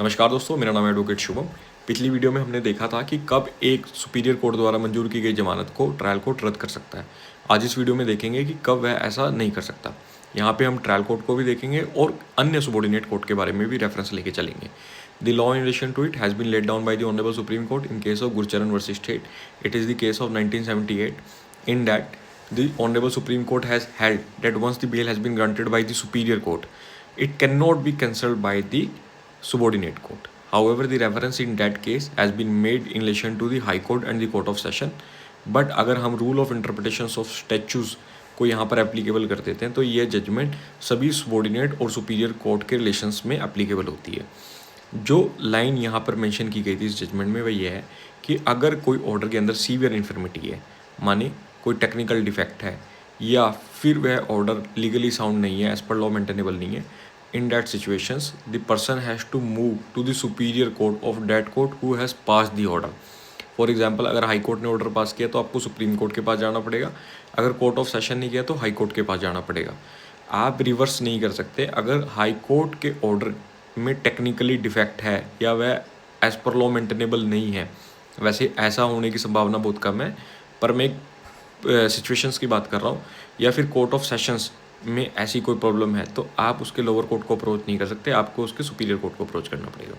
नमस्कार दोस्तों, मेरा नाम है एडवोकेट शुभम। पिछली वीडियो में हमने देखा था कि कब एक सुपीरियर कोर्ट द्वारा मंजूर की गई जमानत को ट्रायल कोर्ट रद्द कर सकता है। आज इस वीडियो में देखेंगे कि कब वह ऐसा नहीं कर सकता। यहाँ पे हम ट्रायल कोर्ट को भी देखेंगे और अन्य सबॉर्डिनेट कोर्ट के बारे में भी रेफरेंस लेके चलेंगे। The law in relation to it has been laid down by the honourable supreme court in case of Gurcharan versus state. It is the case of 1978 in that the Honorable Supreme Court has held that once the bail has been granted by the superior court, it cannot be cancelled by the subordinate court. However, the reference in that case has been made in relation to the High Court and the Court of Session. But अगर हम rule of interpretations of statues को यहाँ पर applicable कर देते हैं तो ये जजमेंट सभी सबॉर्डिनेट और सुपीरियर कोर्ट के रिलेशंस में एप्लीकेबल होती है। जो लाइन यहाँ पर मेंशन की गई थी इस जजमेंट में वह यह है कि अगर कोई ऑर्डर के अंदर सीवियर इन्फर्मिटी है, माने कोई टेक्निकल डिफेक्ट है या फिर वह ऑर्डर लीगली साउंड नहीं है, एज पर लॉ मेंटेनेबल नहीं है, in that situations the person has to move to the superior court of that court who has pass the order. For example, अगर high court ने order pass किया तो आपको supreme court के पास जाना पड़ेगा। अगर कोर्ट ऑफ सेशन ने किया तो हाई कोर्ट के पास जाना पड़ेगा। आप रिवर्स नहीं कर सकते। अगर हाई कोर्ट के ऑर्डर में टेक्निकली डिफेक्ट है या वह एज पर लॉ मेंटेनेबल नहीं है, वैसे ऐसा होने की संभावना बहुत कम है, पर मैं सिचुएशंस की बात कर रहा हूँ, या फिर कोर्ट ऑफ सेशंस में ऐसी कोई प्रॉब्लम है तो आप उसके लोअर कोर्ट को अप्रोच नहीं कर सकते, आपको उसके सुपीरियर कोर्ट को अप्रोच करना पड़ेगा।